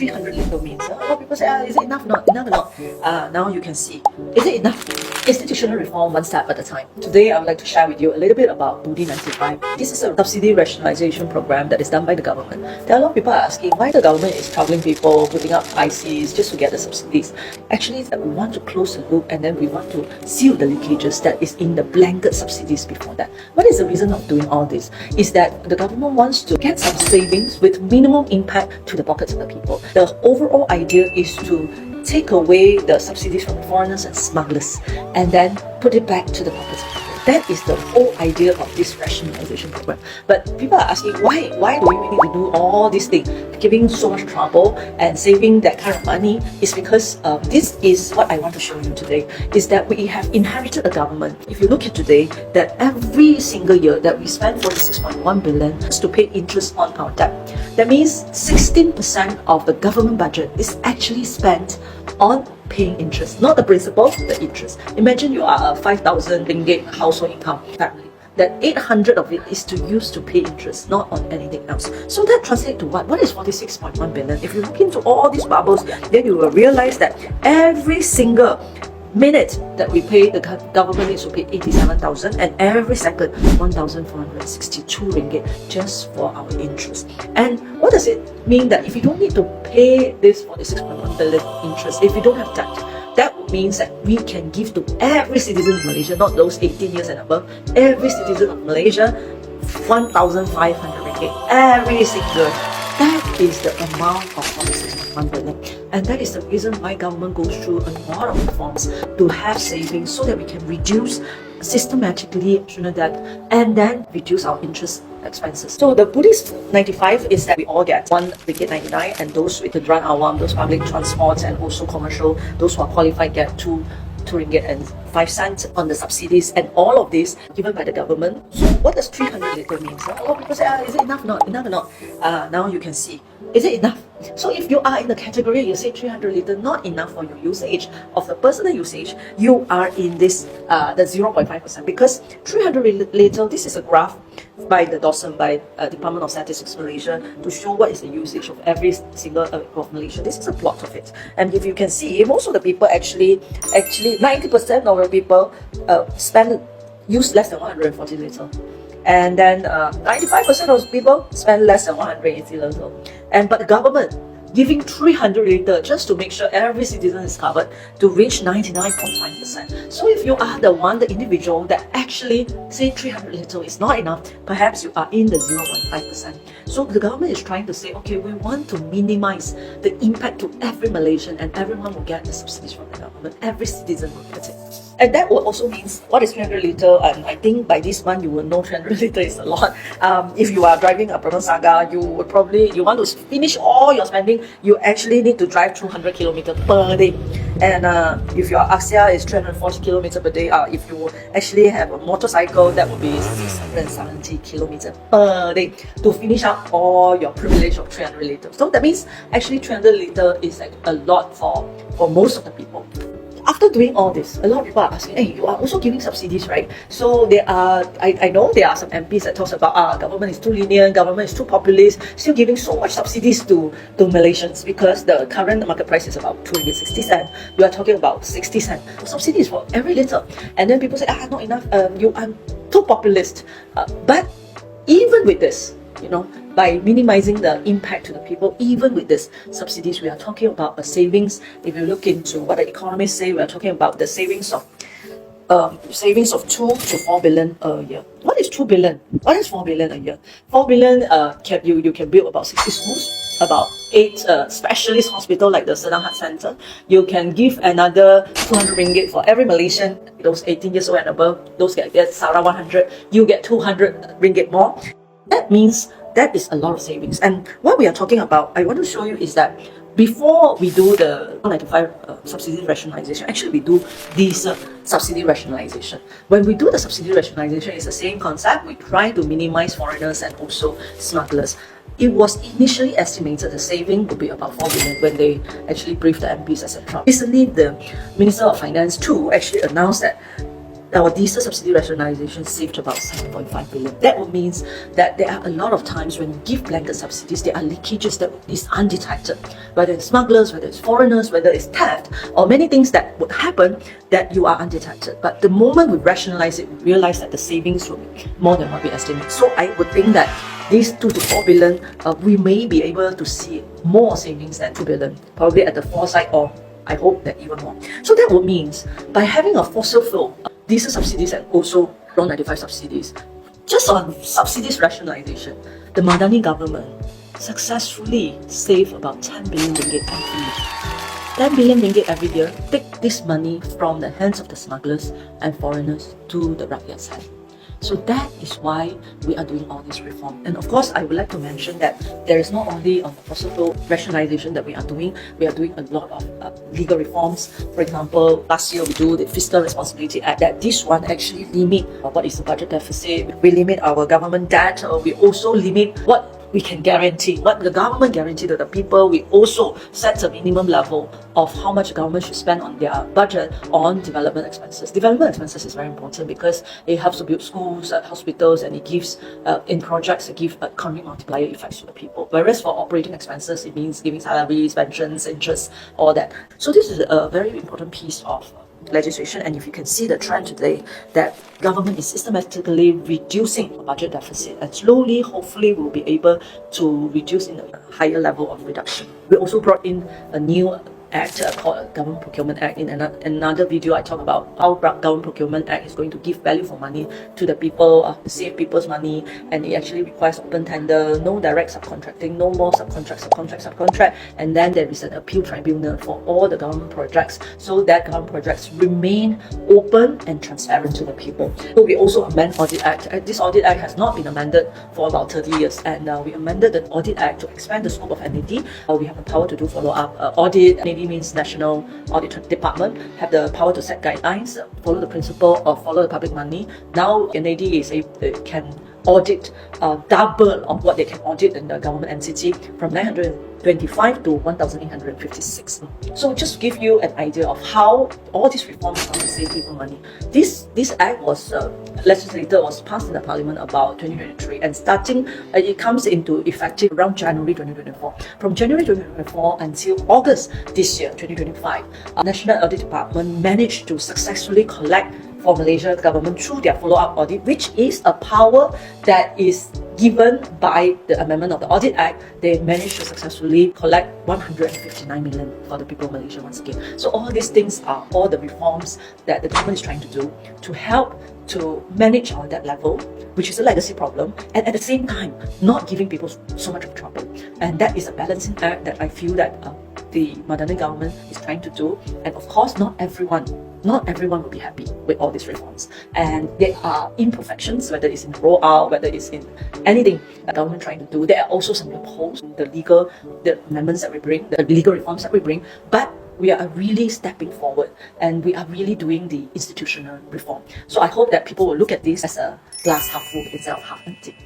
300 litre means? A lot of people say, is it enough? Not enough or not? Now you can see. Is it enough? Institutional reform one step at a time. Today I would like to share with you a little bit about BUDI95. This is a subsidy rationalization program that is done by the government. There are a lot of people asking why the government is troubling people, putting up ICs just to get the subsidies. Actually, it's that we want to close the loop and then we want to seal the leakages that is in the blanket subsidies before that. What is the reason of doing all this? Is that the government wants to get some savings with minimum impact to the pockets of the people. The overall idea is to take away the subsidies from foreigners and smugglers and then put it back to the pockets of people. That is the whole idea of this rationalization program. But people are asking, why do we need to do all these things, giving so much trouble and saving that kind of money? Is because this is what I want to show you today, is that we have inherited a government. If you look at today, that every single year that we spend 46.1 billion to pay interest on our debt. That means 16% of the government budget is actually spent on paying interest, not the principal, the interest. Imagine you are a 5,000 ringgit household income family. That 800 of it is to use to pay interest, not on anything else. So that translates to what? What is 46.1 billion? If you look into all these bubbles, then you will realize that every single minute that we pay, the government needs to pay 87,000, and every second 1,462 ringgit just for our interest. And what does it mean that if you don't need to pay this 46.1 billion interest, if you don't have debt, that means that we can give to every citizen of Malaysia, not those 18 years and above, every citizen of Malaysia 1,500 ringgit every single. That is the amount of 46.1 billion. And that is the reason why government goes through a lot of reforms to have savings so that we can reduce systematically national debt and then reduce our interest expenses. So the BUDI95 is that we all get 1 ringgit 99, and those with the run awam, those public transports and also commercial, those who are qualified get 2 ringgit and 5 cents on the subsidies, and all of this given by the government. So what does 300 litre mean? So a lot of people say, is it enough? Not enough or not? Now you can see. Is it enough? So if you are in the category, you say 300 litre not enough for your usage of the personal usage, you are in this the 0.5%, because 300 litre, this is a graph by the DOSM, by Department of Statistics Malaysia, to show what is the usage of every single of Malaysia. This is a plot of it, and if you can see, most of the people actually 90% of the people use less than 140 litre. And then 95% of people spend less than 180 litre. But the government giving 300 litre just to make sure every citizen is covered to reach 99.5%. So if you are the one, the individual that actually say 300 litre is not enough, perhaps you are in the 0.5%. So the government is trying to say, okay, we want to minimize the impact to every Malaysian, and everyone will get the subsidies from the government. Every citizen will get it. And that will also means, what is 300 litre? And I think by this month you will know 300 litre is a lot. If you are driving a Peranakan Saga, you would probably, you want to finish all your spending, you actually need to drive 200 kilometers per day. And if your Axia is 340 kilometers per day, if you actually have a motorcycle, that would be 670 kilometers per day to finish up all your privilege of 300 litre. So that means actually 300 litre is like a lot for most of the people. After doing all this, a lot of people are asking, hey, you are also giving subsidies, right? So there are, I know there are some MPs that talks about government is too lenient, government is too populist, still giving so much subsidies to Malaysians, because the current market price is about 2.60 cents. You are talking about 60 cents. Subsidies for every litre. And then people say, not enough, you are too populist. But even with this, by minimizing the impact to the people, even with this subsidies, we are talking about a savings. If you look into what the economists say, we are talking about the savings of 2 to 4 billion a year. What is 2 billion? What is 4 billion a year? 4 billion, you can build about 60 schools, about 8 specialist hospitals like the Sedang Heart Centre. You can give another 200 ringgit for every Malaysian, those 18 years old and above, those get SARA 100, you get 200 ringgit more. That means that is a lot of savings. And what we are talking about, I want to show you, is that before we do the 95 subsidy rationalization, actually we do this subsidy rationalization. When we do the subsidy rationalization, it's the same concept. We try to minimize foreigners and also smugglers. It was initially estimated the saving would be about 4 billion when they actually briefed the MPs, etc. Recently, the Minister of Finance too actually announced that our diesel subsidy rationalization saved about 7.5 billion. That would means that there are a lot of times when you give blanket subsidies, there are leakages that is undetected whether it's smugglers, whether it's foreigners, whether it's theft, or many things that would happen that you are undetected. But the moment we rationalize it, we realize that the savings will be more than what we estimate. So I would think that these 2 to 4 billion, we may be able to see more savings than 2 billion, probably at the foresight, or I hope that even more. So that would mean by having a fossil fuel, diesel subsidies and also BUDI95 subsidies, just on subsidies rationalization, the MADANI government successfully saved about 10 billion ringgit every year. 10 billion ringgit every year, take this money from the hands of the smugglers and foreigners to the rakyat's hand. So that is why we are doing all this reform. And of course, I would like to mention that there is not only on the fossil fuel rationalization that we are doing a lot of legal reforms. For example, last year we do the Fiscal Responsibility Act, that this one actually limit what is the budget deficit. We limit our government debt. We also limit what we can guarantee, what the government guarantee to the people. We also set a minimum level of how much the government should spend on their budget on development expenses. Development expenses is very important because it helps to build schools, hospitals, and it gives, in projects, it gives economic multiplier effects to the people. Whereas for operating expenses, it means giving salaries, pensions, interest, all that. So this is a very important piece of legislation, and if you can see the trend today that government is systematically reducing budget deficit, and slowly, hopefully, we'll be able to reduce in a higher level of reduction. We also brought in a new act called Government Procurement Act. In another video, I talk about how Government Procurement Act is going to give value for money to the people, save people's money, and it actually requires open tender, no direct subcontracting, no more subcontract, and then there is an appeal tribunal for all the government projects, so that government projects remain open and transparent to the people. So we also amend Audit Act. This Audit Act has not been amended for about 30 years, and we amended the Audit Act to expand the scope of NAD. We have the power to do follow-up audit. NAD means National Audit Department, have the power to set guidelines, follow the principle of follow the public money. Now NAD can audit double of what they can audit in the government entity, from 925 to 1,856. So just to give you an idea of how all these reforms are going to save people money. This act was legislated, was passed in the parliament about 2023, and starting it comes into effective around January 2024. From January 2024 until August this year, 2025, National Audit Department managed to successfully collect for Malaysia government through their follow-up audit, which is a power that is given by the amendment of the Audit Act. They managed to successfully collect 159 million for the people of Malaysia once again. So all these things are all the reforms that the government is trying to do to help to manage our debt level, which is a legacy problem, and at the same time not giving people so much of trouble. And that is a balancing act that I feel that the MADANI government is trying to do. And of course, not everyone will be happy with all these reforms, and there are imperfections, whether it's in rollout, whether it's in anything the government trying to do. There are also some loopholes, the amendments that we bring, the legal reforms that we bring, but we are really stepping forward, and we are really doing the institutional reform. So I hope that people will look at this as a glass half full instead of half empty.